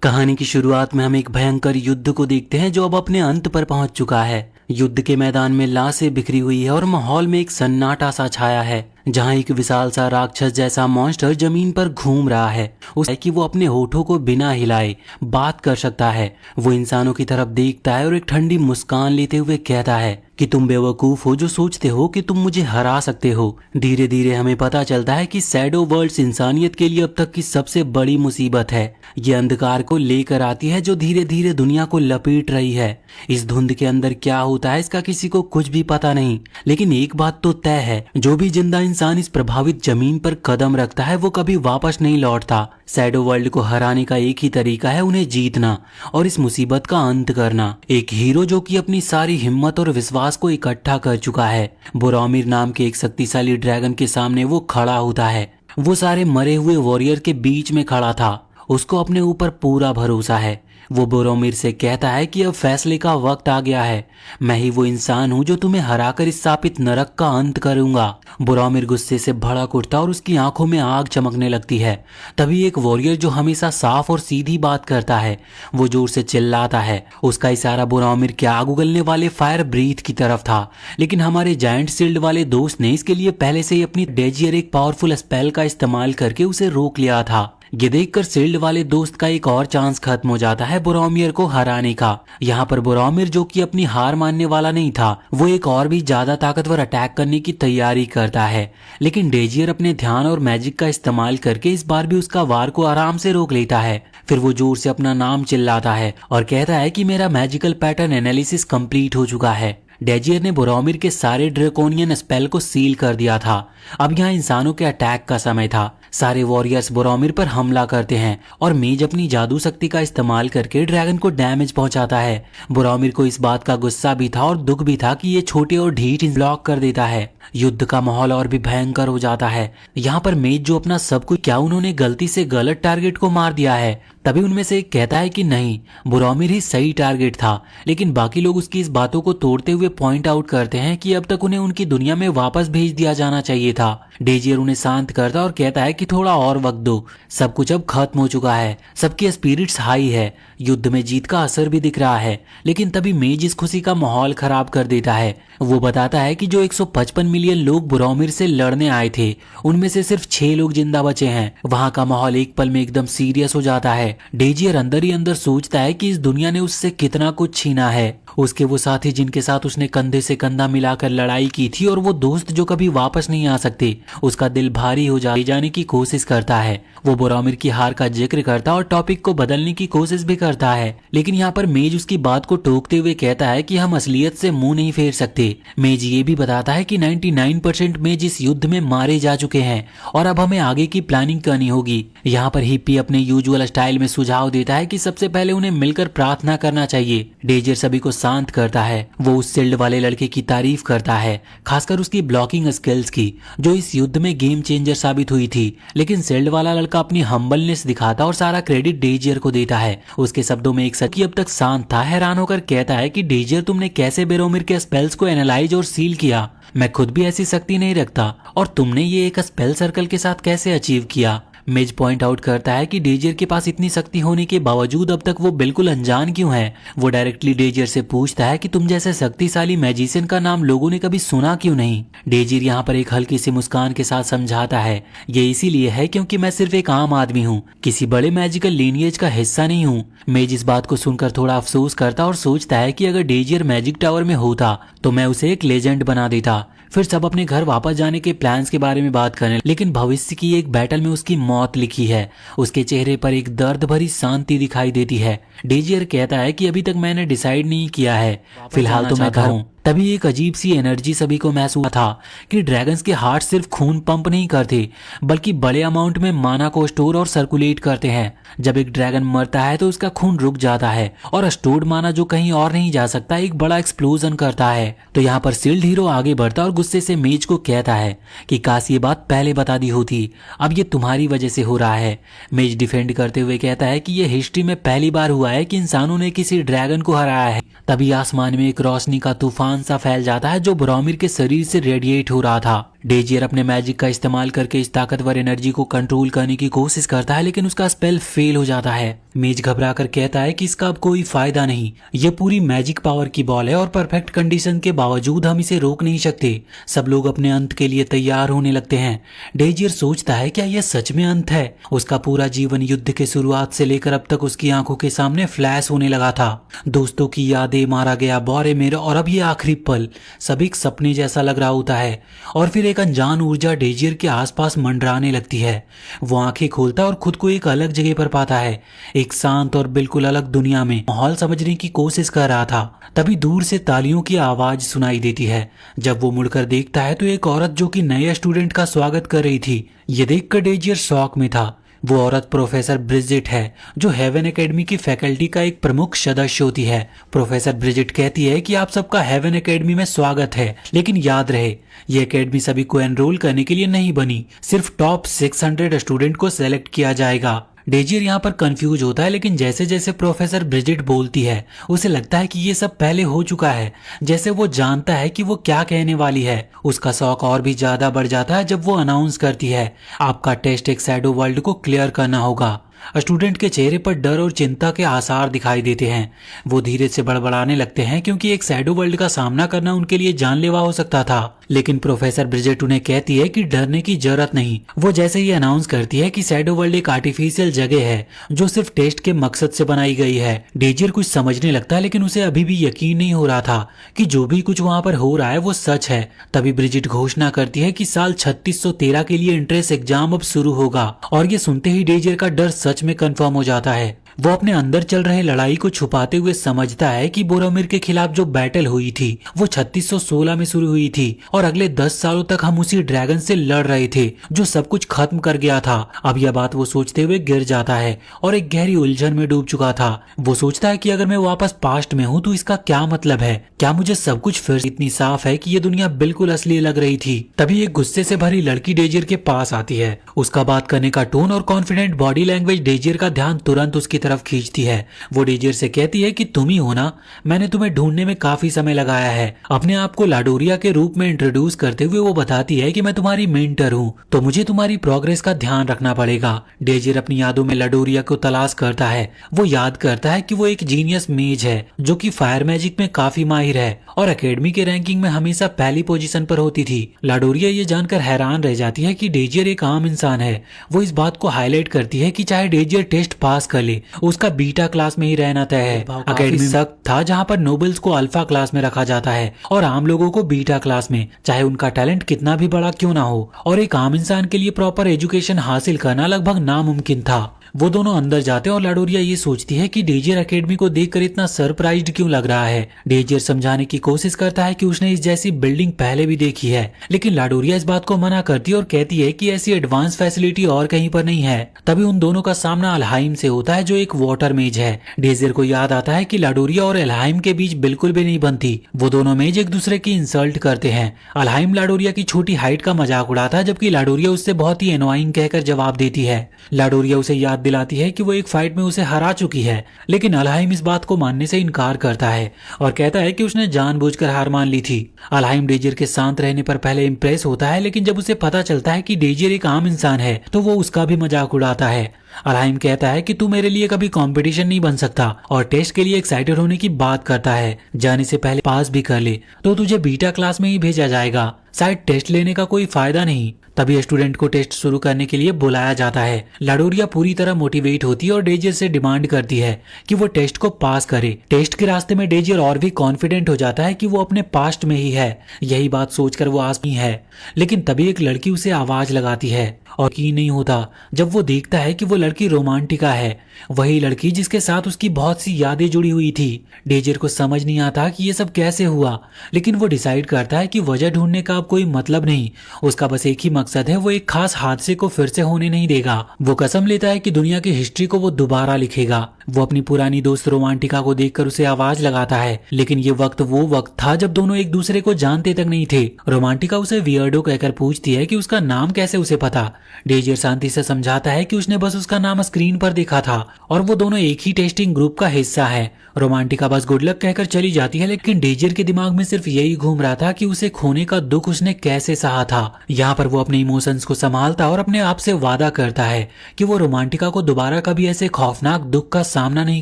कहानी की शुरुआत में हम एक भयंकर युद्ध को देखते हैं जो अब अपने अंत पर पहुंच चुका है। युद्ध के मैदान में लाशें बिखरी हुई है और माहौल में एक सन्नाटा सा छाया है, जहां एक विशाल सा राक्षस जैसा मॉन्स्टर जमीन पर घूम रहा है। उसे कि वो अपने होठों को बिना हिलाए बात कर सकता है। वो इंसानों की तरफ देखता है और एक ठंडी मुस्कान लेते हुए कहता है कि तुम बेवकूफ हो जो सोचते हो कि तुम मुझे हरा सकते हो। धीरे धीरे हमें पता चलता है कि शैडो वर्ल्ड्स इंसानियत के लिए अब तक की सबसे बड़ी मुसीबत है। ये अंधकार को लेकर आती है जो धीरे धीरे दुनिया को लपेट रही है। इस धुंध के अंदर क्या होता है इसका किसी को कुछ भी पता नहीं, लेकिन एक बात तो तय है, जो भी जिंदा इंसान इस प्रभावित जमीन पर कदम रखता है वो कभी वापस नहीं लौटता। शैडो वर्ल्ड को हराने का एक ही तरीका है, उन्हें जीतना और इस मुसीबत का अंत करना। एक हीरो जो कि अपनी सारी हिम्मत और विश्वास को इकट्ठा कर चुका है। बोरोमिर नाम के एक शक्तिशाली ड्रैगन के सामने वो खड़ा होता है। वो सारे मरे हुए वॉरियर के बीच में खड़ा था। उसको अपने ऊपर पूरा भरोसा है। वो बोरोमिर से कहता है कि अब फैसले का वक्त आ गया है। मैं ही वो इंसान हूँ जो तुम्हें हराकर इस शापित नरक का अंत करूंगा। बोरोमिर गुस्से से भड़क उठता और उसकी आंखों में आग चमकने लगती है। तभी एक वॉरियर जो हमेशा साफ और सीधी बात करता है वो जोर से चिल्लाता है। उसका इशारा बोरोमिर के आग उगलने वाले फायर ब्रीथ की तरफ था, लेकिन हमारे जायंट शील्ड वाले दोस्त ने इसके लिए पहले से ही अपनी डेजियर एक पावरफुल स्पेल का इस्तेमाल करके उसे रोक लिया था। ये देखकर शील्ड वाले दोस्त का एक और चांस खत्म हो जाता है बोरोमिर को हराने का। यहाँ पर बोरोमिर जो कि अपनी हार मानने वाला नहीं था, वो एक और भी ज्यादा ताकतवर अटैक करने की तैयारी करता है, लेकिन डेजियर अपने ध्यान और मैजिक का इस्तेमाल करके इस बार भी उसका वार को आराम से रोक लेता है। फिर वो जोर से अपना नाम चिल्लाता है और कहता है कि मेरा मैजिकल पैटर्न एनालिसिस कंप्लीट हो चुका है। डेजियर ने बोरोमिर के सारे ड्रैकोनियन स्पेल को सील कर दिया था। अब यहाँ इंसानों के अटैक का समय था। सारे वॉरियर्स बोरोमिर पर हमला करते हैं और मेज अपनी जादू शक्ति का इस्तेमाल करके ड्रैगन को डैमेज पहुंचाता है। बोरोमिर को इस बात का गुस्सा भी था और दुख भी था कि ये छोटे और ढीठ ब्लॉक कर देता है। युद्ध का माहौल और भी भयंकर हो जाता है। यहाँ पर मेज जो अपना सब कुछ, क्या उन्होंने गलती से गलत टारगेट को मार दिया है? तभी उनमें से एक कहता है कि नहीं, बोरोमिर ही सही टारगेट था, लेकिन बाकी लोग उसकी इस बातों को तोड़ते हुए पॉइंट आउट करते हैं कि अब तक उन्हें उनकी दुनिया में वापस भेज दिया जाना चाहिए था। डेजियर उन्हें शांत करता और कहता है कि थोड़ा और वक्त दो, सब कुछ अब खत्म हो चुका है, सबकी स्पिरिट्स हाई है, युद्ध में जीत का असर भी दिख रहा है। लेकिन तभी मेज इस खुशी का माहौल खराब कर देता है। वो बताता है कि जो 155 मिलियन लोग बोरोमिर से लड़ने आए थे उनमें से सिर्फ 6 लोग जिंदा बचे हैं। वहां का माहौल एक पल में एकदम सीरियस हो जाता है। डेजियर अंदर ही अंदर सोचता है कि इस दुनिया ने उससे कितना कुछ छीना है। उसके वो साथी जिनके साथ उसने कंधे से कंधा मिलाकर लड़ाई की थी और वो दोस्त जो कभी वापस नहीं आ सकते, उसका दिल भारी हो जाने की कोशिश करता है। वो बोरोमिर की हार का जिक्र करता और टॉपिक को बदलने की कोशिश भी करता है, लेकिन यहाँ पर मेज उसकी बात को टोकते हुए कहता है कि हम असलियत से मुंह नहीं फेर सकते। मेज ये भी बताता है कि 99% मेज इस युद्ध में मारे जा चुके हैं और अब हमें आगे की प्लानिंग करनी होगी। यहाँ पर हिप्पी अपने यूजुअल स्टाइल में सुझाव देता है कि सबसे पहले उन्हें मिलकर प्रार्थना करना चाहिए। डेजियर सभी को शांत करता है। वो उस शील्ड वाले लड़के की तारीफ करता है, खासकर उसकी ब्लॉकिंग स्किल्स की, जो इस युद्ध में गेम चेंजर साबित हुई थी। लेकिन शील्ड वाला लड़का अपनी हम्बलनेस दिखाता और सारा क्रेडिट डेजियर को देता है। उसके शब्दों में एक सखी अब तक शांत था, हैरान होकर कहता है कि डेजियर, तुमने कैसे बोरोमिर के स्पेल्स को एनालाइज और सील किया? मैं खुद भी ऐसी शक्ति नहीं रखता, और तुमने ये एक स्पेल सर्कल के साथ कैसे अचीव किया? मेज पॉइंट आउट करता है कि डेजियर के पास इतनी शक्ति होने के बावजूद अब तक वो बिल्कुल अनजान क्यों है। वो डायरेक्टली डेजियर से पूछता है कि तुम जैसे शक्तिशाली मैजिशियन का नाम लोगों ने कभी सुना क्यों नहीं। डेजियर यहाँ पर एक हल्की सी मुस्कान के साथ समझाता है, ये इसीलिए है क्योंकि मैं सिर्फ एक आम आदमी हूँ, किसी बड़े मैजिकल लीनिएज का हिस्सा नहीं हूँ। मेज इस बात को सुनकर थोड़ा अफसोस करता और सोचता है कि अगर डेजियर मैजिक टावर में होता तो मैं उसे एक लेजेंड बना देता। फिर सब अपने घर वापस जाने के प्लान्स के बारे में बात करें, लेकिन भविष्य की एक बैटल में उसकी मौत लिखी है। उसके चेहरे पर एक दर्द भरी शांति दिखाई देती है। डेजियर कहता है कि अभी तक मैंने डिसाइड नहीं किया है, फिलहाल तो मैं घर हूँ। तभी एक अजीब सी एनर्जी सभी को महसूस था कि ड्रैगन्स के हार्ट सिर्फ खून पंप नहीं करते, बल्कि बड़े अमाउंट में माना को स्टोर और सर्कुलेट करते हैं। जब एक ड्रैगन मरता है तो उसका खून रुक जाता है और स्टोर्ड माना जो कहीं और नहीं जा सकता एक बड़ा एक्सप्लोजन करता है। तो यहाँ पर शील्ड हीरो आगे बढ़ता और गुस्से से मेज को कहता है कि काश ये बात पहले बता दी होती, अब ये तुम्हारी वजह से हो रहा है। मेज डिफेंड करते हुए कहता है कि ये हिस्ट्री में पहली बार हुआ है कि इंसानों ने किसी ड्रैगन को हराया है। तभी आसमान में एक रोशनी का तूफान सा फैल जाता है जो बोरोमिर के शरीर से रेडिएट हो रहा था। डेजियर अपने मैजिक का इस्तेमाल करके इस ताकतवर एनर्जी को कंट्रोल करने की कोशिश करता है, लेकिन उसका स्पेल फेल हो जाता है। मेज घबरा कर कहता है कि इसका अब कोई फायदा नहीं, ये पूरी मैजिक पावर की बॉल है और परफेक्ट कंडीशन के बावजूद हम इसे रोक नहीं सकते। सब लोग अपने अंत के लिए तैयार होने लगते हैं। डेजियर सोचता है क्या यह सच में अंत है। उसका पूरा जीवन युद्ध के शुरुआत से लेकर अब तक उसकी आंखों के सामने फ्लैश होने लगा था। दोस्तों की यादें, मारा गया बोरेमिर और अब ये आखिरी पल, सब एक सपने जैसा लग रहा होता है। और फिर एक अनजान ऊर्जा डेजियर के आसपास मंडराने लगती है। वो आंखें खोलता और खुद को एक अलग जगह पर पाता है, एक शांत और बिल्कुल अलग दुनिया में। माहौल समझने की कोशिश कर रहा था, तभी दूर से तालियों की आवाज सुनाई देती है। जब वो मुड़कर देखता है तो एक औरत जो कि नए स्टूडेंट का स्वागत कर रही थी। ये देखकर डेजियर शॉक में था। वो औरत प्रोफेसर ब्रिजिट है, जो हेवन एकेडमी की फैकल्टी का एक प्रमुख सदस्य होती है। प्रोफेसर ब्रिजिट कहती है कि आप सबका हेवन एकेडमी में स्वागत है, लेकिन याद रहे ये एकेडमी सभी को एनरोल करने के लिए नहीं बनी, सिर्फ टॉप 600 स्टूडेंट को सेलेक्ट किया जाएगा। डेजियर यहाँ पर कंफ्यूज होता है, लेकिन जैसे जैसे प्रोफेसर ब्रिजिट बोलती है उसे लगता है कि ये सब पहले हो चुका है, जैसे वो जानता है कि वो क्या कहने वाली है। उसका शौक और भी ज्यादा बढ़ जाता है जब वो अनाउंस करती है, आपका टेस्ट एक शैडो वर्ल्ड को क्लियर करना होगा। स्टूडेंट के चेहरे पर डर और चिंता के आसार दिखाई देते हैं। वो धीरे से बड़बड़ाने लगते हैं, क्योंकि एक शैडो वर्ल्ड का सामना करना उनके लिए जानलेवा हो सकता था। लेकिन प्रोफेसर ब्रिजेट उन्हें कहती है कि डरने की जरूरत नहीं। वो जैसे ही अनाउंस करती है कि शैडो वर्ल्ड एक आर्टिफिशियल जगह है जो सिर्फ टेस्ट के मकसद से बनाई गई है। डेजियर कुछ समझने लगता है, लेकिन उसे अभी भी यकीन नहीं हो रहा था कि जो भी कुछ वहाँ पर हो रहा है वो सच है। तभी ब्रिजिट घोषणा करती है कि साल 3613 के लिए एंट्रेंस एग्जाम अब शुरू होगा। और ये सुनते ही डेजियर का डर सच में कंफर्म हो जाता है। वो अपने अंदर चल रहे लड़ाई को छुपाते हुए समझता है कि बोरोमिर के खिलाफ जो बैटल हुई थी वो 3616 में शुरू हुई थी, और अगले 10 सालों तक हम उसी ड्रैगन से लड़ रहे थे जो सब कुछ खत्म कर गया था। अब यह बात वो सोचते हुए गिर जाता है और एक गहरी उलझन में डूब चुका था। वो सोचता है कि अगर मैं वापस पास्ट में हूँ तो इसका क्या मतलब है। क्या मुझे सब कुछ फिर इतनी साफ है कि ये दुनिया बिल्कुल असली लग रही थी। तभी एक गुस्से से भरी लड़की डेजियर के पास आती है। उसका बात करने का टोन और कॉन्फिडेंट बॉडी लैंग्वेज डेजियर का ध्यान तुरंत उसकी तरफ खींचती है। वो डेजियर से कहती है कि तुम ही हो ना, मैंने तुम्हें ढूंढने में काफी समय लगाया है। अपने आप को लाडोरिया के रूप में इंट्रोड्यूस करते हुए वो बताती है कि मैं तुम्हारी मेंटर हूँ, तो मुझे तुम्हारी प्रोग्रेस का ध्यान रखना पड़ेगा। डेजियर अपनी यादों में लाडोरिया को तलाश करता है। वो याद करता है कि वो एक जीनियस मेज है जो कि फायर मैजिक में काफी माहिर है और एकेडमी के रैंकिंग में हमेशा पहली पोजीशन पर होती थी। लाडोरिया ये जानकर हैरान रह जाती है कि डेजियर एक आम इंसान है। वो इस बात को हाईलाइट करती है कि चाहे डेजियर टेस्ट पास कर ले, उसका बीटा क्लास में ही रहना तय है। एकेडमी सख्त था जहाँ पर नोबल्स को अल्फा क्लास में रखा जाता है और आम लोगों को बीटा क्लास में, चाहे उनका टैलेंट कितना भी बड़ा क्यों ना हो। और एक आम इंसान के लिए प्रॉपर एजुकेशन हासिल करना लगभग नामुमकिन था। वो दोनों अंदर जाते हैं और लाडोरिया ये सोचती है कि डेजियर एकेडमी को देखकर इतना सरप्राइज्ड क्यों लग रहा है। डेजियर समझाने की कोशिश करता है कि उसने इस जैसी बिल्डिंग पहले भी देखी है, लेकिन लाडोरिया इस बात को मना करती है और कहती है कि ऐसी एडवांस फैसिलिटी और कहीं पर नहीं है। तभी उन दोनों का सामना अलहाइम से होता है जो एक वाटर मेज है। डेजियर को याद आता है कि लाडोरिया और अलहाइम के बीच बिल्कुल भी नहीं बनती। वो दोनों मेज एक दूसरे की इंसल्ट करते हैं। अलहाइम लाडोरिया की छोटी हाइट का मजाक उड़ाता है, जबकि लाडोरिया उससे बहुत ही एनोइंग कहकर जवाब देती है। लाडोरिया उसे याद दिलाती है कि वो एक फाइट में उसे हरा चुकी है, लेकिन अलहाइम इस बात को मानने से इनकार करता है और कहता है कि उसने जानबूझकर हार मान ली थी। अलहाइम डेजियर के शांत रहने पर पहले इंप्रेस होता है, लेकिन जब उसे पता चलता है कि डेजियर एक आम इंसान है तो वो उसका भी मजाक उड़ाता है। अलहाइम कहता है कि तू मेरे लिए कभी कंपटीशन नहीं बन सकता और टेस्ट के लिए एक्साइटेड होने की बात करता है। जाने से पहले पास भी कर ले तो तुझे बीटा क्लास में ही भेजा जाएगा, शायद टेस्ट लेने का कोई फायदा नहीं। तभी स्टूडेंट को टेस्ट शुरू करने के लिए बुलाया जाता है। लाडोरिया पूरी तरह मोटिवेट होती है और डेजियर से डिमांड करती है कि वो टेस्ट को पास करे। टेस्ट के रास्ते में डेजियर और भी कॉन्फिडेंट हो जाता है कि वो अपने पास्ट में ही है। यही बात सोचकर वो आस में है, लेकिन तभी एक लड़की उसे आवाज लगाती है और की नहीं होता जब वो देखता है कि वो लड़की रोमांटिका है, वही लड़की जिसके साथ उसकी बहुत सी यादें जुड़ी हुई थी। डेजियर को समझ नहीं आता कि ये सब कैसे हुआ, लेकिन वो डिसाइड करता है कि वजह ढूंढने का अब कोई मतलब नहीं, उसका बस एक ही मकसद है, वो एक खास हादसे को फिर से होने नहीं देगा। वो कसम लेता है कि दुनिया की हिस्ट्री को वो दोबारा लिखेगा। वो अपनी पुरानी दोस्त रोमांटिका को देखकर उसे आवाज लगाता है, लेकिन ये वो वक्त था जब दोनों एक दूसरे को जानते तक नहीं थे। रोमांटिका उसे वियर्डो कहकर पूछती है कि उसका नाम कैसे उसे पता। डेजियर शांति से समझाता है कि उसने बस उसका उसका नाम स्क्रीन पर देखा था और वो दोनों एक ही टेस्टिंग ग्रुप का हिस्सा है। रोमांटिका बस गुड लक कहकर चली जाती है, लेकिन डेजियर के दिमाग में सिर्फ यही घूम रहा था कि उसे खोने का दुख उसने कैसे सहा था। यहाँ पर वो अपने इमोशंस को संभालता और अपने आप से वादा करता है कि वो रोमांटिका को दोबारा कभी ऐसे खौफनाक दुख का सामना नहीं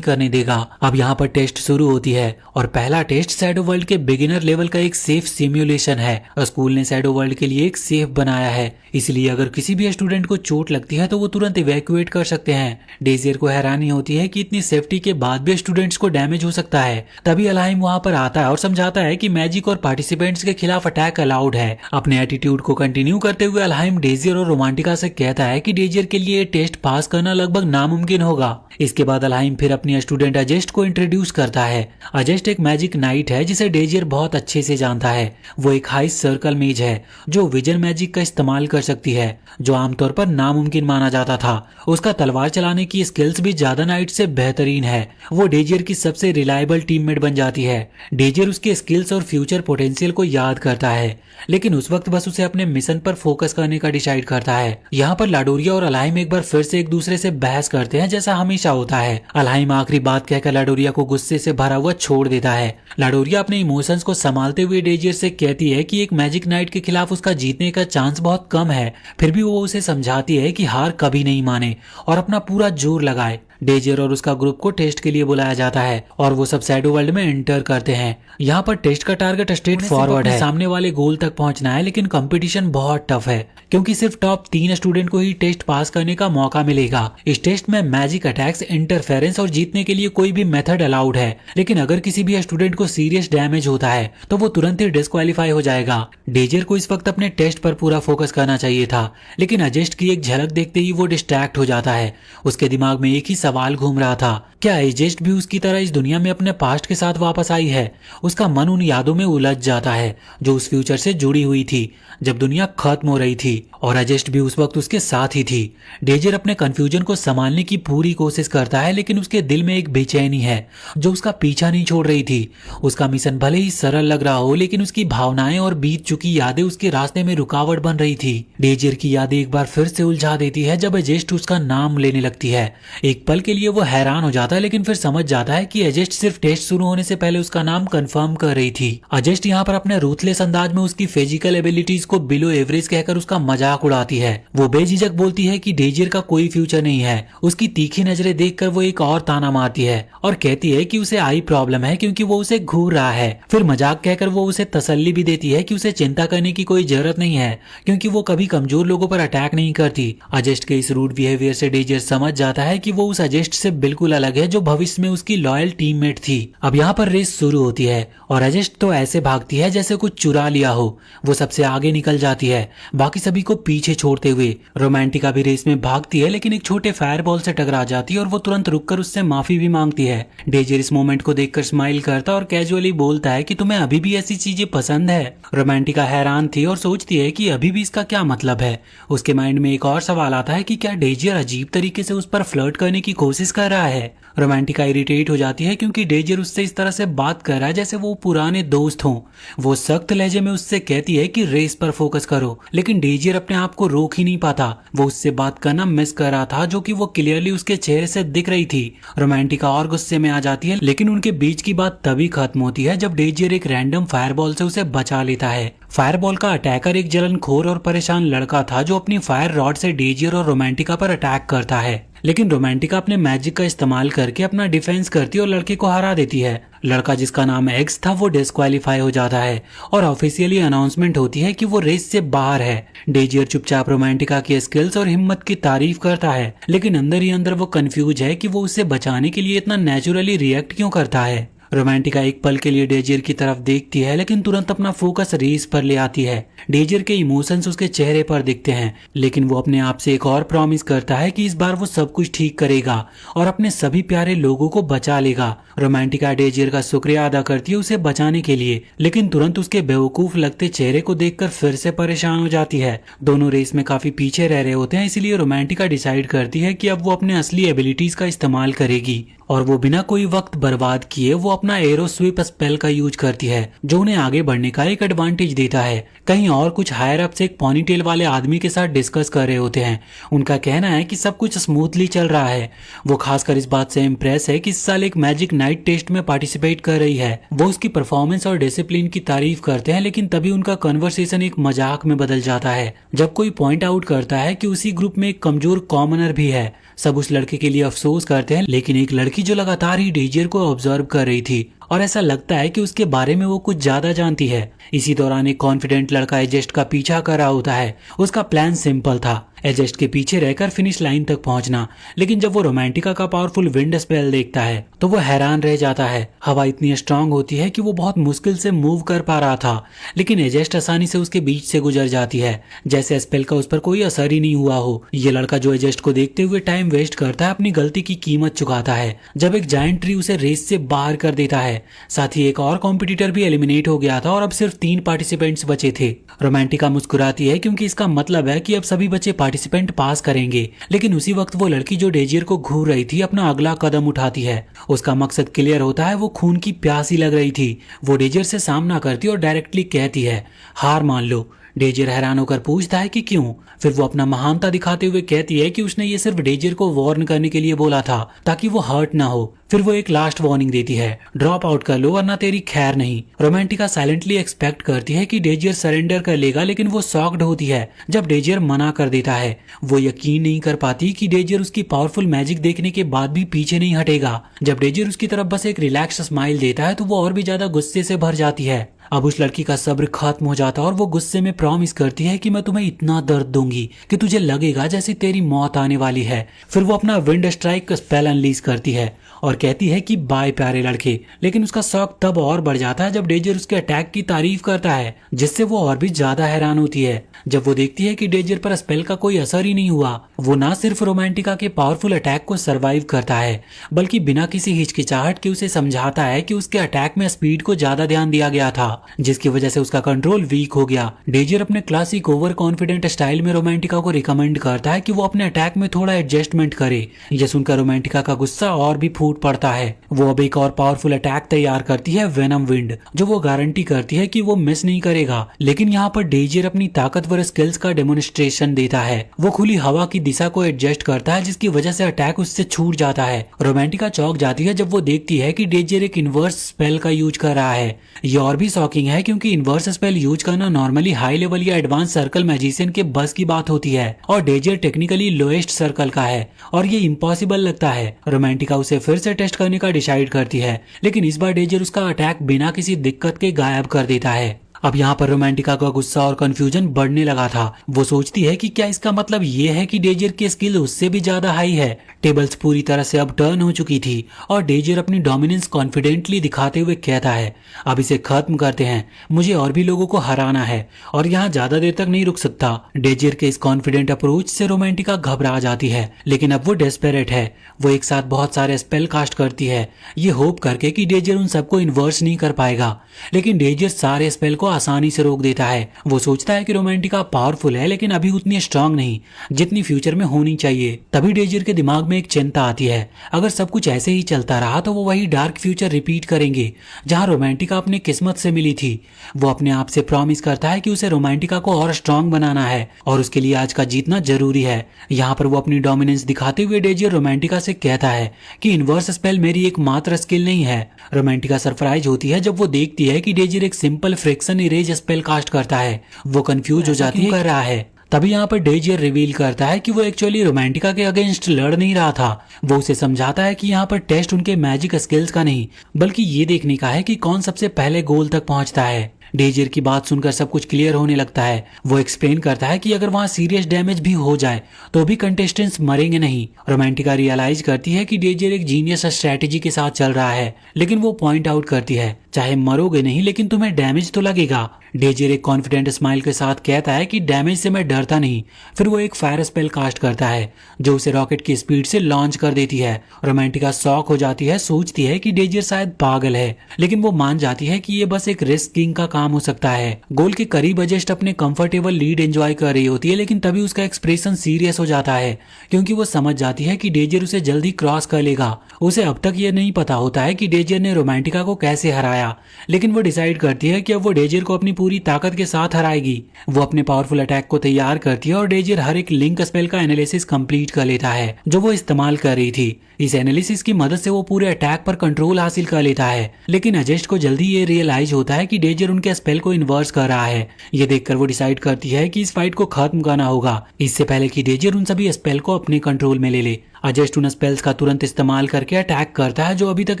करने देगा। अब यहाँ पर टेस्ट शुरू होती है और पहला टेस्ट शैडो वर्ल्ड के बिगिनर लेवल का एक सेफ सिमुलेशन है। स्कूल ने शैडो वर्ल्ड के लिए एक सेफ बनाया है, इसलिए अगर किसी भी स्टूडेंट को चोट लगती है तो वो तुरंत इवैक्यूएट कर सकते हैं। डेजियर को हैरानी होती है कि इतनी सेफ्टी के बाद भी स्टूडेंट्स को डैमेज हो सकता है। तभी अलाइम वहां पर आता है और समझाता है कि मैजिक और पार्टिसिपेंट्स के खिलाफ अटैक अलाउड है। अपने एटीट्यूड को कंटिन्यू करते हुए अलाइम डेजियर और रोमांटिका से कहता है कि डेजियर के लिए टेस्ट पास करना लगभग नामुमकिन होगा। इसके बाद अलाइम फिर अपनी स्टूडेंट अजेस्ट को इंट्रोड्यूस करता है। अजेस्ट एक मैजिक नाइट है जिसे डेजियर बहुत अच्छे से जानता है। वो एक हाई सर्कल मेज है जो विजन मैजिक का इस्तेमाल कर सकती है, जो आमतौर पर नामुमकिन माना जाता था। उसका तलवार चलाने की स्किल्स भी ज्यादा नाइट से बेहतरीन है। वो डेजियर की सबसे रिलायबल टीममेट बन जाती है। डेजियर उसके स्किल्स और फ्यूचर पोटेंशियल को याद करता है, लेकिन उस वक्त बस उसे अपने मिशन पर फोकस करने का डिसाइड करता है। यहाँ पर लाडोरिया और अलाइम एक बार फिर से एक दूसरे से बहस करते हैं, जैसा हमेशा होता है। अलाइम आखिरी बात कहकर लाडोरिया को गुस्से से भरा हुआ छोड़ देता है। लाडोरिया अपने इमोशंस को संभालते हुए डेजियर से कहती है कि एक मैजिक नाइट के खिलाफ उसका जीतने का चांस बहुत कम है, फिर भी वो उसे समझाती है कि हार कभी नहीं माने और अपना पूरा जोर लगाए। डेजियर और उसका ग्रुप को टेस्ट के लिए बुलाया जाता है और वो सब शैडो वर्ल्ड में एंटर करते हैं। यहाँ पर टेस्ट का टारगेट स्ट्रेट फॉरवर्ड है, सामने वाले गोल तक पहुंचना है, लेकिन कंपटीशन बहुत टफ है क्योंकि सिर्फ टॉप 3 स्टूडेंट को ही टेस्ट पास करने का मौका मिलेगा। इस टेस्ट में मैजिक अटैक्स, इंटरफेरेंस और जीतने के लिए कोई भी मेथड अलाउड है, लेकिन अगर किसी भी स्टूडेंट को सीरियस डैमेज होता है तो वो तुरंत ही डिस्क्वालीफाई हो जाएगा। डेजियर को इस वक्त अपने टेस्ट पर पूरा फोकस करना चाहिए था, लेकिन अजेस्ट की एक झलक देखते ही वो डिस्ट्रैक्ट हो जाता है। उसके दिमाग में एक ही सवाल घूम रहा था, क्या एजेस्ट भी उसकी तरह इस दुनिया में अपने पास्ट के साथ वापस आई है। उसका मन उन यादों में उलझ जाता है जो उस फ्यूचर से जुड़ी हुई थी जब दुनिया खत्म हो रही थी, और अजेस्ट भी उस वक्त उसके साथ ही थी। डेजियर अपने कंफ्यूजन को संभालने की पूरी कोशिश करता है, लेकिन उसके दिल में एक बेचैनी है जो उसका पीछा नहीं छोड़ रही थी। उसका मिशन भले ही सरल लग रहा हो, लेकिन उसकी भावनाएं और बीत चुकी यादें उसके रास्ते में रुकावट बन रही थी। डेजियर की यादें एक बार फिर से उलझा देती है जब अजेस्ट उसका नाम लेने लगती है। एक पल के लिए वो हैरान हो जाता है, लेकिन फिर समझ जाता है कि अजेस्ट सिर्फ टेस्ट शुरू होने से पहले उसका नाम कंफर्म कर रही थी। अजेस्ट यहाँ पर अपने रूथलेस अंदाज में उसकी फिजिकल एबिलिटीज को बिलो एवरेज कहकर उसका मजाक उड़ाती है। वो बेझिझक बोलती है कि डेजियर का कोई फ्यूचर नहीं है। उसकी तीखी नजरें देखकर वो एक और ताना मारती है और कहती है कि उसे आई प्रॉब्लम है क्योंकि वो उसे घूर रहा है। फिर मजाक कहकर वो उसे तसल्ली भी देती है कि उसे चिंता करने की कोई जरूरत नहीं है क्योंकि वो कभी कमजोर लोगों पर अटैक नहीं करती। अजेस्ट के इस रूड बिहेवियर से डेजियर समझ जाता है कि वो उस अजेस्ट से बिल्कुल अलग है जो भविष्य में उसकी लॉयल टीममेट थी। अब यहाँ पर रेस शुरू होती है और अजेस्ट तो ऐसे भागती है जैसे कुछ चुरा लिया हो। वो सबसे आगे निकल जाती है, बाकी सभी को पीछे छोड़ते हुए। रोमांटिका भी रेस में भागती है, लेकिन एक छोटे फायरबॉल से टकरा जाती है और वो तुरंत रुककर उससे माफी भी मांगती है। डेजियर इस मोमेंट को देखकर स्माइल करता और कैजुअली बोलता है कि तुम्हें अभी भी ऐसी चीजें पसंद है। रोमांटिका हैरान थी और सोचती है कि अभी भी इसका क्या मतलब है। उसके माइंड में एक और सवाल आता है कि क्या डेजियर अजीब तरीके से उस पर फ्लर्ट करने की कोशिश कर रहा है। रोमांटिका इरिटेट हो जाती है क्योंकि डेजियर उससे इस तरह से बात कर रहा है जैसे वो पुराने दोस्त हों। वो सख्त लहजे में उससे कहती है कि रेस पर फोकस करो, लेकिन डेजियर अपने आप को रोक ही नहीं पाता। वो उससे बात करना मिस कर रहा था जो कि वो क्लियरली उसके चेहरे से दिख रही थी। रोमांटिका और गुस्से में आ जाती है, लेकिन उनके बीच की बात तभी खत्म होती है जब डेजियर एक रैंडम फायरबॉल से उसे बचा लेता है। फायरबॉल का अटैकर एक जलनखोर और परेशान लड़का था जो अपनी फायर रॉड से डेजियर और रोमांटिका पर अटैक करता है, लेकिन रोमांटिका अपने मैजिक का इस्तेमाल करके अपना डिफेंस करती है और लड़के को हरा देती है। लड़का जिसका नाम एक्स था वो डिस्क्वालीफाई हो जाता है और ऑफिशियली अनाउंसमेंट होती है कि वो रेस से बाहर है। डेजियर चुपचाप रोमांटिका की स्किल्स और हिम्मत की तारीफ करता है, लेकिन अंदर ही अंदर वो कंफ्यूज है कि वो उसे बचाने के लिए इतना नेचुरली रिएक्ट क्यों करता है। रोमांटिका एक पल के लिए डेजियर की तरफ देखती है, लेकिन तुरंत अपना फोकस रेस पर ले आती है। डेजियर के इमोशंस उसके चेहरे पर दिखते हैं, लेकिन वो अपने आप से एक और प्रॉमिस करता है कि इस बार वो सब कुछ ठीक करेगा और अपने सभी प्यारे लोगों को बचा लेगा। रोमांटिका डेजियर का शुक्रिया अदा करती है उसे बचाने के लिए, लेकिन तुरंत उसके बेवकूफ लगते चेहरे को देखकर फिर से परेशान हो जाती है। दोनों रेस में काफी पीछे रह रहे होते हैं, इसलिए रोमांटिका डिसाइड करती है कि अब वो अपने असली एबिलिटीज का इस्तेमाल करेगी और वो बिना कोई वक्त बर्बाद किए वो अपना एरो स्वीप स्पेल का यूज करती है, जो उन्हें आगे बढ़ने का एक एडवांटेज देता है। कहीं और कुछ हायर अप से एक पॉनीटेल वाले आदमी के साथ डिस्कस कर रहे होते हैं। उनका कहना है कि सब कुछ स्मूथली चल रहा है। वो खासकर इस बात से इम्प्रेस है कि इस साल एक मैजिक नाइट टेस्ट में पार्टिसिपेट कर रही है। वो उसकी परफॉर्मेंस और डिसिप्लिन की तारीफ करते हैं, लेकिन तभी उनका कन्वर्सेशन एक मजाक में बदल जाता है जब कोई पॉइंट आउट करता है कि उसी ग्रुप में एक कमजोर कॉमनर भी है। सब उस लड़के के लिए अफसोस करते हैं, लेकिन एक लड़की जो लगातार ही डेजियर को ऑब्जर्व कर रही थी और ऐसा लगता है कि उसके बारे में वो कुछ ज्यादा जानती है। इसी दौरान एक कॉन्फिडेंट लड़का एजेस्ट का पीछा कर रहा होता है। उसका प्लान सिंपल था, एजेस्ट के पीछे रहकर फिनिश लाइन तक पहुंचना, लेकिन जब वो रोमांटिका का पावरफुल विंड स्पेल देखता है तो वो हैरान रह जाता है। हवा इतनी स्ट्रांग होती है कि वो बहुत मुश्किल से मूव कर पा रहा था, लेकिन एजेस्ट आसानी से उसके बीच से गुजर जाती है, जैसे स्पेल का उस पर कोई असर ही नहीं हुआ हो। ये लड़का जो एजेस्ट को देखते हुए टाइम वेस्ट करता है, अपनी गलती की कीमत चुकाता है जब एक जायंट ट्री उसे रेस से बाहर कर देता है। साथ ही एक और कॉम्पिटिटर भी एलिमिनेट हो गया था और अब सिर्फ 3 पार्टिसिपेंट्स बचे थे। रोमांटिका मुस्कुराती है क्योंकि इसका मतलब है कि अब सभी बच्चे पार्टिसिपेंट पास करेंगे, लेकिन उसी वक्त वो लड़की जो डेजियर को घूर रही थी अपना अगला कदम उठाती है। उसका मकसद क्लियर होता है, वो खून की प्यासी लग रही थी। वो डेजियर से सामना करती और डायरेक्टली कहती है, हार मान लो। डेजियर हैरान होकर पूछता है कि क्यों। फिर वो अपना महानता दिखाते हुए कहती है कि उसने ये सिर्फ डेजियर को वार्न करने के लिए बोला था ताकि वो हर्ट ना हो। फिर वो एक लास्ट वार्निंग देती है, ड्रॉप आउट कर लो वरना तेरी खैर नहीं। रोमांटिका साइलेंटली एक्सपेक्ट करती है कि डेजियर सरेंडर कर लेगा, लेकिन वो शॉक्ड होती है जब डेजियर मना कर देता है। वो यकीन नहीं कर पाती कि डेजियर उसकी पावरफुल मैजिक देखने के बाद भी पीछे नहीं हटेगा। जब डेजियर उसकी तरफ बस एक रिलैक्स स्माइल देता है तो वो और भी ज्यादा गुस्से से भर जाती है। अब उस लड़की का सब्र खत्म हो जाता है और वो गुस्से में प्रॉमिस करती है कि मैं तुम्हें इतना दर्द दूंगी कि तुझे लगेगा जैसे तेरी मौत आने वाली है। फिर वो अपना विंड स्ट्राइक स्पेल अनलीज करती है और कहती है कि बाय प्यारे लड़के। लेकिन उसका शौक तब और बढ़ जाता है जब डेजियर उसके अटैक की तारीफ करता है, जिससे वो और भी ज्यादा हैरान होती है जब वो देखती है कि डेजियर पर स्पेल का कोई असर ही नहीं हुआ। वो ना सिर्फ रोमांटिका के पावरफुल अटैक को सर्वाइव करता है, बल्कि बिना किसी हिचकिचाहट के उसे समझाता है कि उसके अटैक में स्पीड को ज्यादा ध्यान दिया गया था, जिसकी वजह से उसका कंट्रोल वीक हो गया। डेजियर अपने क्लासिक ओवर कॉन्फिडेंट स्टाइल में रोमांटिका को रिकमेंड करता है कि वो अपने अटैक में थोड़ा एडजस्टमेंट करे। यह सुनकर रोमांटिका का गुस्सा और भी फूट पड़ता है। वो अब एक और पावरफुल अटैक तैयार करती है, वेनम विंड, जो वो गारंटी करती है कि वो मिस नहीं करेगा। लेकिन यहाँ पर डेजियर अपनी ताकतवर स्किल्स का डेमोन्स्ट्रेशन देता है। वो खुली हवा की दिशा को एडजस्ट करता है, जिसकी वजह से अटैक उससे छूट जाता है। रोमांटिका चौंक जाती है जब वो देखती है कि डेजियर एक इनवर्स स्पेल का यूज कर रहा है। ये और भी शॉकिंग है क्योंकि इनवर्स स्पेल यूज करना नॉर्मली हाई लेवल या एडवांस सर्कल मैजिशियन के बस की बात होती है, और डेजियर टेक्निकली लोएस्ट सर्कल का है और ये इम्पॉसिबल लगता है। रोमांटिका उसे फिर से टेस्ट करने का डिसाइड करती है, लेकिन इस बार डेजियर उसका अटैक बिना किसी दिक्कत के गायब कर देता है। अब यहाँ पर रोमांटिका का गुस्सा और कंफ्यूजन बढ़ने लगा था। वो सोचती है कि क्या इसका मतलब ये है कि डेजियर की स्किल उससे भी ज्यादा हाई है। टेबल्स पूरी तरह से अब टर्न हो चुकी थी और डेजियर अपनी डोमिनेंस कॉन्फिडेंटली दिखाते हुए कहता है, अब इसे खत्म करते हैं, मुझे और भी लोगों को हराना है और यहाँ ज्यादा देर तक नहीं रुक सकता। डेजियर के इस कॉन्फिडेंट अप्रोच से रोमांटिका घबरा जाती है, लेकिन अब वो डेस्पेरेट है। वो एक साथ बहुत सारे स्पेल कास्ट करती है, ये होप करके कि डेजियर उन सबको इन्वर्स नहीं कर पाएगा, लेकिन डेजियर सारे स्पेल को आसानी से रोक देता है। वो सोचता है कि रोमांटिका पावरफुल है, लेकिन अभी उतनी स्ट्रांग नहीं जितनी फ्यूचर में होनी चाहिए। तभी डेजियर के दिमाग में एक चिंता आती है, अगर सब कुछ ऐसे ही चलता रहा तो वो वही डार्क फ्यूचर रिपीट करेंगे जहां रोमांटिका अपनी किस्मत से मिली थी। वो अपने आप से प्रॉमिस करता है कि उसे रोमांटिका को और स्ट्रांग बनाना है और उसके लिए आज का जीतना जरूरी है। यहाँ पर वो अपनी डोमिनेंस दिखाते हुए डेजियर रोमांटिका से कहता है कि इनवर्स स्पेल मेरी एकमात्र स्किल नहीं है। रोमांटिका सरप्राइज होती है जब वो देखती है कि डेजियर एक simple friction erase spell cast करता है। वो कंफ्यूज हो जाती है कर रहा है। तभी यहाँ पर डेजियर रिवील करता है कि वो एक्चुअली रोमांटिका के अगेंस्ट लड़ नहीं रहा था। वो उसे समझाता है कि यहाँ पर टेस्ट उनके मैजिक स्किल्स का नहीं, बल्कि ये देखने का है कि कौन सबसे पहले गोल तक पहुंचता है। डेजियर की बात सुनकर सब कुछ क्लियर होने लगता है। वो एक्सप्लेन करता है कि अगर वहाँ सीरियस डैमेज भी हो जाए तो भी कंटेस्टेंट्स मरेंगे नहीं। रोमांटिका रियलाइज करती है कि डेजियर एक जीनियस स्ट्रेटेजी के साथ चल रहा है, लेकिन वो पॉइंट आउट करती है चाहे मरोगे नहीं लेकिन तुम्हें डैमेज तो लगेगा। डेजियर एक कॉन्फिडेंट स्माइल के साथ कहता है कि डैमेज से मैं डरता नहीं। फिर वो एक फायर स्पेल कास्ट करता है जो उसे रॉकेट की स्पीड से लॉन्च कर देती है। रोमांटिका शॉक हो जाती है, सोचती है कि डेजियर शायद पागल है, लेकिन वो मान जाती है कि ये बस एक रिस्क किंग का काम हो सकता है। गोल के करीब अजेस्ट अपने कंफर्टेबल लीड एंजॉय कर रही होती है, लेकिन तभी उसका एक्सप्रेशन सीरियस हो जाता है क्योंकि वो समझ जाती है कि डेजियर उसे जल्दी क्रॉस कर लेगा। उसे अब तक ये नहीं पता होता है कि डेजियर ने रोमांटिका को कैसे हराया, लेकिन वो डिसाइड करती है कि अब वो डेजियर को अपनी पूरी ताकत के साथ हराएगी। वो अपने पावरफुल अटैक को तैयार करती है और डेजियर हर एक लिंक स्पेल का एनालिसिस कंप्लीट कर लेता है जो वो इस्तेमाल कर रही थी। इस एनालिसिस की मदद से वो पूरे अटैक पर कंट्रोल हासिल कर लेता है, लेकिन अजेस्ट को जल्दी ये रियलाइज होता है कि डेजियर उनके स्पेल को इन्वर्स कर रहा है। ये देखकर वो डिसाइड करती है कि इस फाइट को खत्म करना होगा इससे पहले कि डेजियर उन सभी स्पेल को अपने कंट्रोल में ले ले। अजेस्ट उन स्पेल्स का तुरंत इस्तेमाल करके अटैक करता है जो अभी तक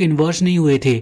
इन्वर्स नहीं हुए थे,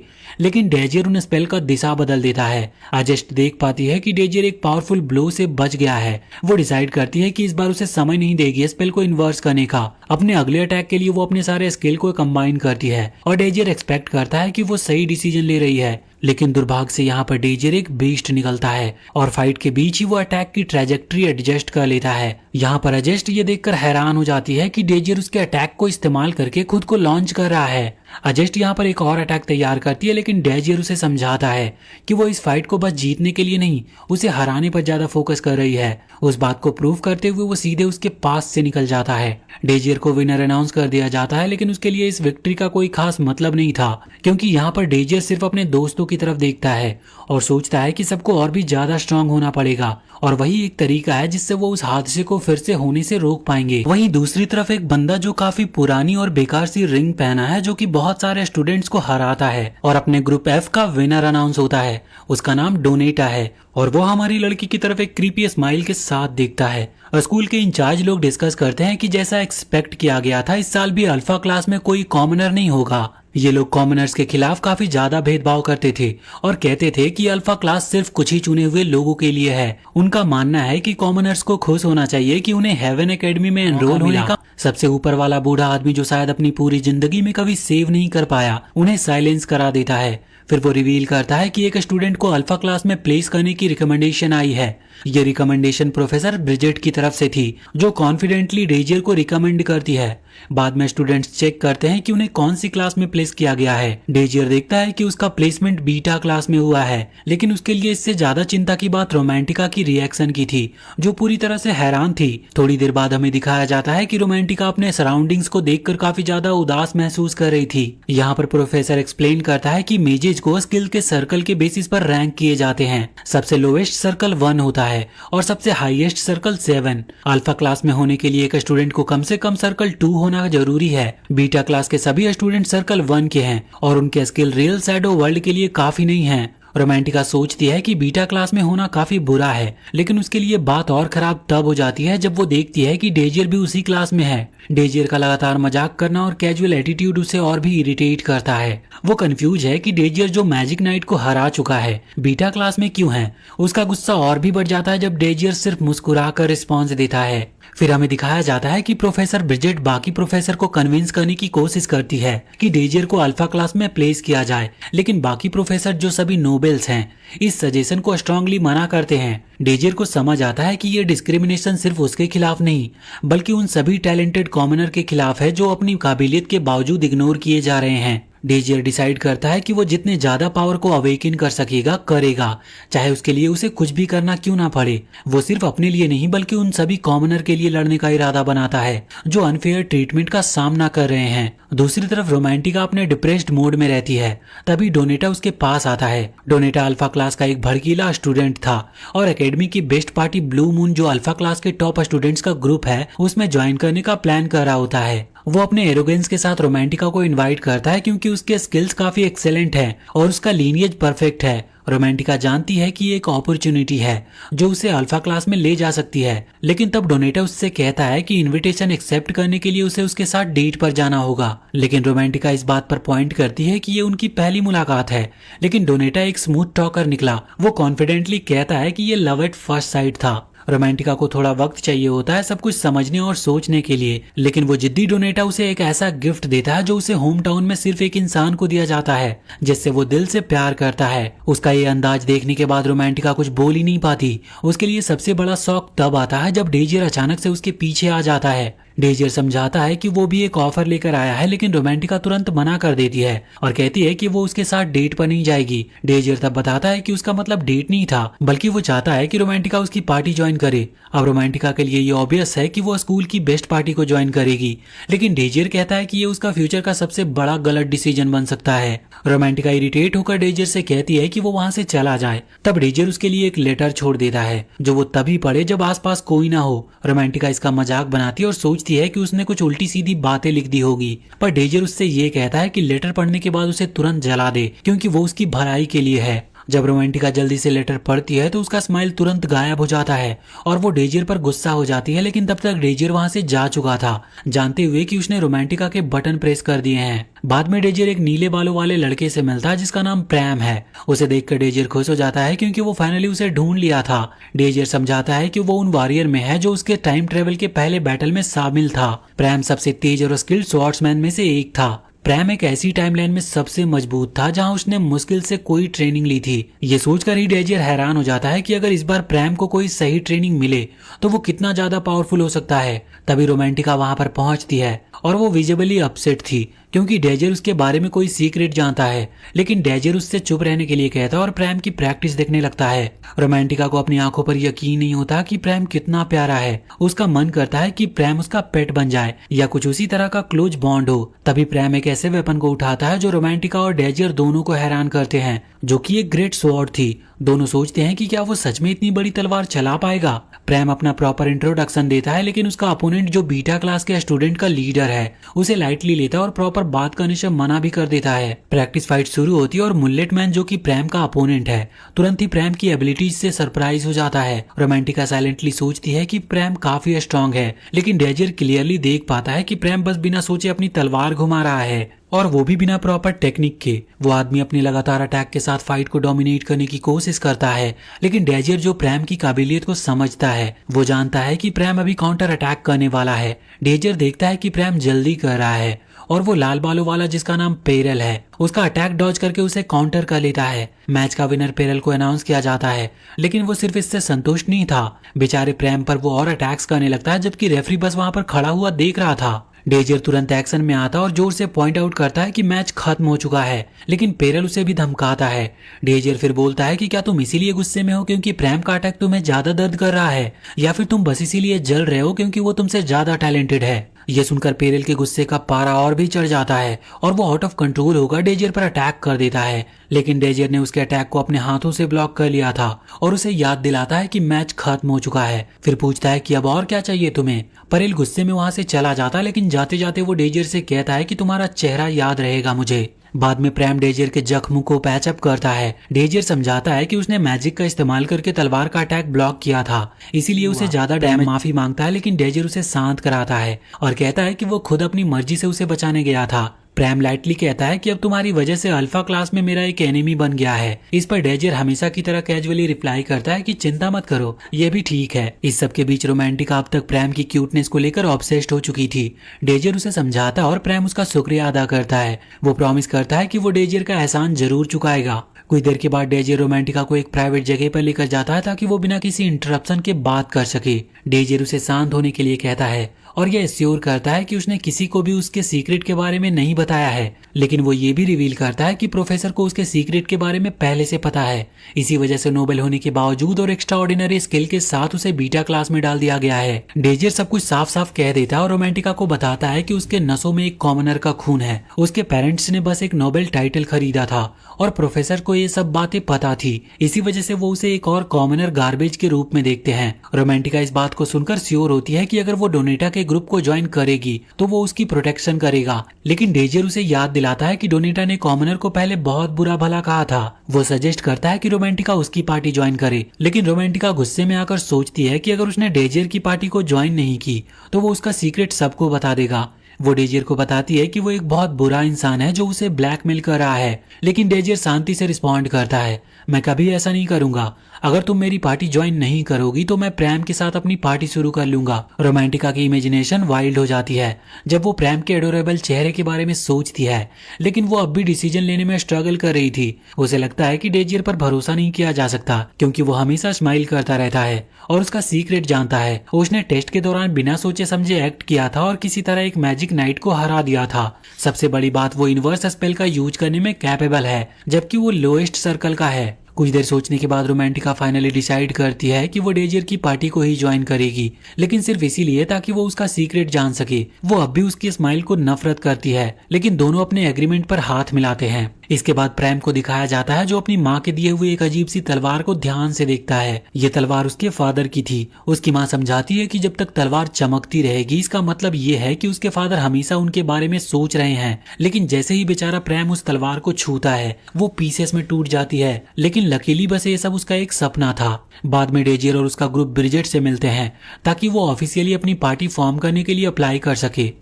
लेकिन डेजियर उन स्पेल का दिशा बदल देता है। अजेस्ट देख पाती है कि डेजियर एक पावरफुल ब्लो से बच गया है। वो डिसाइड करती है कि इस बार उसे समय नहीं देगी स्पेल को इन्वर्स करने का। अपने अगले अटैक के लिए वो अपने सारे स्किल को कंबाइन करती है और डेजियर एक्सपेक्ट करता है कि वो सही डिसीजन ले रही है, लेकिन दुर्भाग्य से यहाँ पर डेजियर एक बीस्ट निकलता है और फाइट के बीच ही वो अटैक की ट्रैजेक्टरी एडजस्ट कर लेता है। यहाँ पर अजेस्ट ये देखकर हैरान हो जाती है कि डेजियर उसके अटैक को इस्तेमाल करके खुद को लॉन्च कर रहा है। अजेस्ट यहाँ पर एक और अटैक तैयार करती है, लेकिन डेजियर उसे समझाता है कि वो इस फाइट को बस जीतने के लिए नहीं, उसे हराने पर ज्यादा फोकस कर रही है। उस बात को प्रूव करते हुए वो सीधे उसके पास से निकल जाता है। डेजियर को विनर अनाउंस कर दिया जाता है, लेकिन उसके लिए इस विक्ट्री का कोई खास मतलब नहीं था क्योंकि यहाँ पर डेजियर सिर्फ अपने दोस्तों की तरफ देखता है और सोचता है कि सबको और भी ज्यादा स्ट्रांग होना पड़ेगा और वही एक तरीका है जिससे वो उस हादसे को फिर से होने से रोक पाएंगे। वहीं दूसरी तरफ एक बंदा जो काफी पुरानी और बेकार सी रिंग पहना है जो कि बहुत सारे स्टूडेंट्स को हराता है और अपने ग्रुप एफ का विनर अनाउंस होता है, उसका नाम डोनेटा है और वो हमारी लड़की की तरफ एक क्रीपी स्माइल के साथ देखता है। स्कूल के इंचार्ज लोग डिस्कस करते हैं कि जैसा एक्सपेक्ट किया गया था इस साल भी अल्फा क्लास में कोई कॉमनर नहीं होगा। ये लोग कॉमनर्स के खिलाफ काफी ज्यादा भेदभाव करते थे और कहते थे कि अल्फा क्लास सिर्फ कुछ ही चुने हुए लोगों के लिए है। उनका मानना है कि कॉमनर्स को खुश होना चाहिए कि उन्हें हेवन एकेडमी में एनरोल होने का सबसे ऊपर वाला बूढ़ा आदमी जो शायद अपनी पूरी जिंदगी में कभी सेव नहीं कर पाया उन्हें साइलेंस करा देता है। फिर वो रिवील करता है कि एक स्टूडेंट को अल्फा क्लास में प्लेस करने की रिकमेंडेशन आई है। ये रिकमेंडेशन प्रोफेसर ब्रिजेट की तरफ से थी जो कॉन्फिडेंटली डेजियर को रिकमेंड करती है। बाद में स्टूडेंट्स चेक करते हैं कि उन्हें कौन सी क्लास में प्लेस किया गया है। डेजियर देखता है कि उसका प्लेसमेंट बीटा क्लास में हुआ है, लेकिन उसके लिए इससे ज्यादा चिंता की बात रोमांटिका की रिएक्शन की थी जो पूरी तरह से हैरान थी। थोड़ी देर बाद हमें दिखाया जाता है कि रोमांटिका अपने सराउंडिंग्स को देखकर काफी ज्यादा उदास महसूस कर रही थी। यहाँ पर प्रोफेसर एक्सप्लेन करता है कि मेजेज को स्किल के सर्कल के बेसिस पर रैंक किए जाते हैं। सबसे लोवेस्ट सर्कल 1 होता है और सबसे हाईएस्ट सर्कल 7। अल्फा क्लास में होने के लिए एक स्टूडेंट को कम से कम सर्कल 2 होना जरूरी है। बीटा क्लास के सभी स्टूडेंट सर्कल 1 के हैं और उनके स्किल रियल शैडो वर्ल्ड के लिए काफी नहीं है। रोमांटिका सोचती है कि बीटा क्लास में होना काफी बुरा है, लेकिन उसके लिए बात और खराब तब हो जाती है जब वो देखती है कि डेजियर भी उसी क्लास में है। डेजियर का लगातार मजाक करना और कैजुअल एटीट्यूड उसे और भी इरिटेट करता है। वो कंफ्यूज है कि डेजियर जो मैजिक नाइट को हरा चुका है बीटा क्लास में क्यों है। उसका गुस्सा और भी बढ़ जाता है जब डेजियर सिर्फ मुस्कुराकर रिस्पॉन्स देता है। फिर हमें दिखाया जाता है कि प्रोफेसर ब्रिजेट बाकी प्रोफेसर को कन्विंस करने की कोशिश करती है कि डेजियर को अल्फा क्लास में प्लेस किया जाए, लेकिन बाकी प्रोफेसर जो सभी नोबेल्स हैं इस सजेशन को स्ट्रांगली मना करते हैं। डेजियर को समझ आता है कि ये डिस्क्रिमिनेशन सिर्फ उसके खिलाफ नहीं बल्कि उन सभी टैलेंटेड कॉमनर के खिलाफ है जो अपनी काबिलियत के बावजूद इग्नोर किए जा रहे हैं। डेजियर डिसाइड करता है कि वो जितने ज्यादा पावर को अवेकन कर सकेगा करेगा, चाहे उसके लिए उसे कुछ भी करना क्यों ना पड़े। वो सिर्फ अपने लिए नहीं बल्कि उन सभी कॉमनर के लिए लड़ने का इरादा बनाता है जो अनफेयर ट्रीटमेंट का सामना कर रहे हैं। दूसरी तरफ रोमांटिका अपने डिप्रेस्ड मोड में रहती है। तभी डोनेटा उसके पास आता है। डोनेटा अल्फा क्लास का एक भड़कीला स्टूडेंट था और एकेडमी की बेस्ट पार्टी ब्लू मून जो अल्फा क्लास के टॉप स्टूडेंट्स का ग्रुप है उसमें ज्वाइन करने का प्लान कर रहा होता है। वो अपने एरोगेंस के साथ रोमांटिका को इनवाइट करता है क्योंकि उसके स्किल्स काफी एक्सेलेंट हैं और उसका लीनिएज परफेक्ट है। रोमांटिका जानती है कि ये एक अपॉर्चुनिटी है जो उसे अल्फा क्लास में ले जा सकती है, लेकिन तब डोनेटा उससे कहता है कि इनविटेशन एक्सेप्ट करने के लिए उसे उसके साथ डेट पर जाना होगा। लेकिन रोमांटिका इस बात पर पॉइंट करती है कि ये उनकी पहली मुलाकात है, लेकिन डोनेटा एक स्मूथ टॉकर निकला। वो कॉन्फिडेंटली कहता है कि ये लव एट फर्स्ट साइट था। रोमांटिका को थोड़ा वक्त चाहिए होता है सब कुछ समझने और सोचने के लिए, लेकिन वो जिद्दी डोनेटा उसे एक ऐसा गिफ्ट देता है जो उसे होम टाउन में सिर्फ एक इंसान को दिया जाता है जिससे वो दिल से प्यार करता है। उसका ये अंदाज देखने के बाद रोमांटिका कुछ बोल ही नहीं पाती। उसके लिए सबसे बड़ा शौक तब आता है जब डेजियर अचानक से उसके पीछे आ जाता है। डेजियर समझाता है कि वो भी एक ऑफर लेकर आया है, लेकिन रोमांटिका तुरंत मना कर देती है और कहती है कि वो उसके साथ डेट पर नहीं जाएगी। डेजियर तब बताता है कि उसका मतलब डेट नहीं था, बल्कि वो चाहता है कि रोमांटिका उसकी पार्टी ज्वाइन करे। अब रोमांटिका के लिए ये ऑब्वियस है कि वो स्कूल की बेस्ट पार्टी को ज्वाइन करेगी, लेकिन डेजियर कहता है कि ये उसका फ्यूचर का सबसे बड़ा गलत डिसीजन बन सकता है। रोमांटिका इरिटेट होकर डेजियर से कहती है कि वो वहां से चला जाए। तब डेजियर उसके लिए एक लेटर छोड़ देता है जो वो तभी पढ़े जब आसपास कोई ना हो। रोमांटिका इसका मजाक बनाती है और सोचती है कि उसने कुछ उल्टी सीधी बातें लिख दी होगी, पर डेजियर उससे ये कहता है कि लेटर पढ़ने के बाद उसे तुरंत जला दे क्योंकि वो उसकी भलाई के लिए है। जब रोमांटिका जल्दी से लेटर पढ़ती है तो उसका स्माइल तुरंत गायब हो जाता है और वो डेजियर पर गुस्सा हो जाती है, लेकिन तब तक डेजियर वहां से जा चुका था, जानते हुए कि उसने रोमांटिका के बटन प्रेस कर दिए हैं। बाद में डेजियर एक नीले बालों वाले लड़के से मिलता है जिसका नाम प्रैम है। उसे देखकर डेजियर खुश हो जाता है क्योंकि वो फाइनली उसे ढूंढ लिया था। डेजियर समझाता है कि वो उन वॉरियर में है जो उसके टाइम ट्रेवल के पहले बैटल में शामिल था। प्रैम सबसे तेज और स्किल्ड स्वॉर्ड्समैन में से एक था। प्रैम एक ऐसी टाइमलाइन में सबसे मजबूत था जहां उसने मुश्किल से कोई ट्रेनिंग ली थी। ये सोचकर ही डेजियर हैरान हो जाता है कि अगर इस बार प्रैम को कोई सही ट्रेनिंग मिले तो वो कितना ज्यादा पावरफुल हो सकता है। तभी रोमांटिका वहां पर पहुंचती है और वो विजिबली अपसेट थी क्योंकि डेजियर उसके बारे में कोई सीक्रेट जानता है, लेकिन डेजियर उससे चुप रहने के लिए कहता है और प्रैम की प्रैक्टिस देखने लगता है। रोमांटिका को अपनी आंखों पर यकीन नहीं होता कि प्रैम कितना प्यारा है। उसका मन करता है कि प्रैम उसका पेट बन जाए या कुछ उसी तरह का क्लोज बॉन्ड हो। तभी प्रैम एक ऐसे वेपन को उठाता है जो रोमांटिका और डेजियर दोनों को हैरान करते हैं, जो कि एक ग्रेट स्वॉर्ड थी। दोनों सोचते हैं कि क्या वो सच में इतनी बड़ी तलवार चला पाएगा। प्रैम अपना प्रॉपर इंट्रोडक्शन देता है, लेकिन उसका अपोनेंट जो बीटा क्लास के स्टूडेंट का लीडर है उसे लाइटली लेता है और प्रॉपर बात करने से मना भी कर देता है। प्रैक्टिस फाइट शुरू होती है और मुल्लेट मैन जो कि प्रैम का अपोनेंट है तुरंत ही प्रैम की एबिलिटीज से सरप्राइज हो जाता है। रोमांटिका साइलेंटली सोचती है कि प्रैम काफी स्ट्रांग है, लेकिन डेजियर क्लियरली देख पाता है कि प्रैम बस बिना सोचे अपनी तलवार घुमा रहा है और वो भी बिना प्रॉपर टेक्निक के। वो आदमी अपने लगातार अटैक के साथ फाइट को डोमिनेट करने की कोशिश करता है, लेकिन डेजियर जो प्रैम की काबिलियत को समझता है वो जानता है कि प्रैम अभी काउंटर अटैक करने वाला है। डेजियर देखता है कि प्रैम जल्दी कर रहा है और वो लाल बालों वाला जिसका नाम पेरल है उसका अटैक डॉज करके उसे काउंटर कर लेता है। मैच का विनर पेरल को अनाउंस किया जाता है, लेकिन वो सिर्फ इससे संतुष्ट नहीं था। बेचारे प्रैम पर वो और अटैक्स करने लगता है जबकि रेफरी बस वहां पर खड़ा हुआ देख रहा था। डेजियर तुरंत एक्शन में आता और जोर से पॉइंट आउट करता है कि मैच खत्म हो चुका है, लेकिन पेरल उसे भी धमकाता है। डेजियर फिर बोलता है कि क्या तुम इसीलिए गुस्से में हो क्योंकि प्रैम का अटैक तुम्हें ज्यादा दर्द कर रहा है, या फिर तुम बस इसीलिए जल रहे हो क्योंकि वो तुमसे ज्यादा टैलेंटेड है। ये सुनकर पेरल के गुस्से का पारा और भी चढ़ जाता है और वो आउट ऑफ कंट्रोल होकर डेजियर पर अटैक कर देता है, लेकिन डेजियर ने उसके अटैक को अपने हाथों से ब्लॉक कर लिया था और उसे याद दिलाता है कि मैच खत्म हो चुका है। फिर पूछता है कि अब और क्या चाहिए तुम्हें। पेरल गुस्से में वहां से चला जाता है, लेकिन जाते जाते वो डेजियर से कहता है कि तुम्हारा चेहरा याद रहेगा मुझे। बाद में प्रैम डेजियर के जख्म को पैचअप करता है। डेजियर समझाता है कि उसने मैजिक का इस्तेमाल करके तलवार का अटैक ब्लॉक किया था, इसीलिए उसे ज्यादा डैमेज। माफी मांगता है, लेकिन डेजियर उसे शांत कराता है और कहता है कि वो खुद अपनी मर्जी से उसे बचाने गया था। प्रैम लाइटली कहता है कि अब तुम्हारी वजह से अल्फा क्लास में मेरा एक एनिमी बन गया है। इस पर डेजियर हमेशा की तरह कैजुअली रिप्लाई करता है कि चिंता मत करो, ये भी ठीक है। इस सब के बीच रोमांटिका अब तक प्रैम की क्यूटनेस को लेकर ऑब्सेस्ड हो चुकी थी। डेजियर उसे समझाता और प्रैम उसका शुक्रिया अदा करता है। वो प्रॉमिस करता है कि वो डेजियर का एहसान जरूर चुकाएगा। कुछ देर के बाद डेजियर रोमांटिका को एक प्राइवेट जगह पर लेकर जाता है ताकि वो बिना किसी इंटरप्शन के बात कर सके। डेजियर उसे शांत होने के लिए कहता है और यह श्योर करता है कि उसने किसी को भी उसके सीक्रेट के बारे में नहीं बताया है, लेकिन वो ये भी रिवील करता है कि प्रोफेसर को उसके सीक्रेट के बारे में पहले से पता है। इसी वजह से नोबेल होने के बावजूद और एक्स्ट्राऑर्डिनरी स्किल के साथ उसे बीटा क्लास में डाल दिया गया है। डेजियर सब कुछ साफ साफ कह देता है और रोमांटिका को बताता है कि उसके नसों में एक कॉमनर का खून है। उसके पेरेंट्स ने बस एक नोबेल टाइटल खरीदा था और प्रोफेसर को ये सब बातें पता थी, इसी वजह से वो उसे एक और कॉमनर गार्बेज के रूप में देखते हैं। रोमांटिका इस बात को सुनकर श्योर होती है कि अगर वो डोनेटा के ग्रुप को ज्वाइन करेगी तो वो उसकी प्रोटेक्शन करेगा, लेकिन डेजियर उसे याद दिलाता है कि डोनेटा ने कॉमनर को पहले बहुत बुरा भला कहा था। वो सजेस्ट करता है कि रोमांटिका उसकी पार्टी ज्वाइन करे, लेकिन रोमांटिका गुस्से में आकर सोचती है कि अगर उसने डेजियर की पार्टी को ज्वाइन नहीं की तो वो उसका सीक्रेट सबको बता देगा। वो डेजियर को बताती है कि वो एक बहुत बुरा इंसान है जो उसे ब्लैकमेल कर रहा है, लेकिन डेजियर शांति से रिस्पॉन्ड करता है, मैं कभी ऐसा नहीं करूंगा। अगर तुम मेरी पार्टी ज्वाइन नहीं करोगी तो मैं प्रेम के साथ अपनी पार्टी शुरू कर लूंगा। रोमांटिका की इमेजिनेशन वाइल्ड हो जाती है जब वो प्रेम के एडोरेबल चेहरे के बारे में सोचती है, लेकिन वो अब भी डिसीजन लेने में स्ट्रगल कर रही थी। उसे लगता है कि डेजियर पर भरोसा नहीं किया जा सकता क्योंकि वो हमेशा स्माइल करता रहता है और उसका सीक्रेट जानता है। उसने टेस्ट के दौरान बिना सोचे समझे एक्ट किया था और किसी तरह एक मैजिक नाइट को हरा दिया था। सबसे बड़ी बात, वो इनवर्स स्पेल का यूज करने में कैपेबल है जबकि वो लोएस्ट सर्कल का है। कुछ देर सोचने के बाद रोमांटिका फाइनली डिसाइड करती है कि वो डेजियर की पार्टी को ही ज्वाइन करेगी, लेकिन सिर्फ इसीलिए ताकि वो उसका सीक्रेट जान सके। वो अब भी उसकी स्माइल को नफरत करती है, लेकिन दोनों अपने एग्रीमेंट पर हाथ मिलाते हैं। इसके बाद प्रेम को दिखाया जाता है जो अपनी माँ के दिए हुए एक अजीब सी तलवार को ध्यान से देखता है। ये तलवार उसके फादर की थी। उसकी माँ समझाती है कि जब तक तलवार चमकती रहेगी इसका मतलब ये है कि उसके फादर हमेशा उनके बारे में सोच रहे हैं। लेकिन जैसे ही बेचारा प्रेम उस तलवार को छूता है वो पीसेस में टूट जाती है, लेकिन लकीली बस ये सब उसका एक सपना था। बाद में डेजियर और उसका ग्रुप ब्रिजेट से मिलते हैं ताकि वो ऑफिशियली अपनी पार्टी फॉर्म करने के लिए अप्लाई कर सके।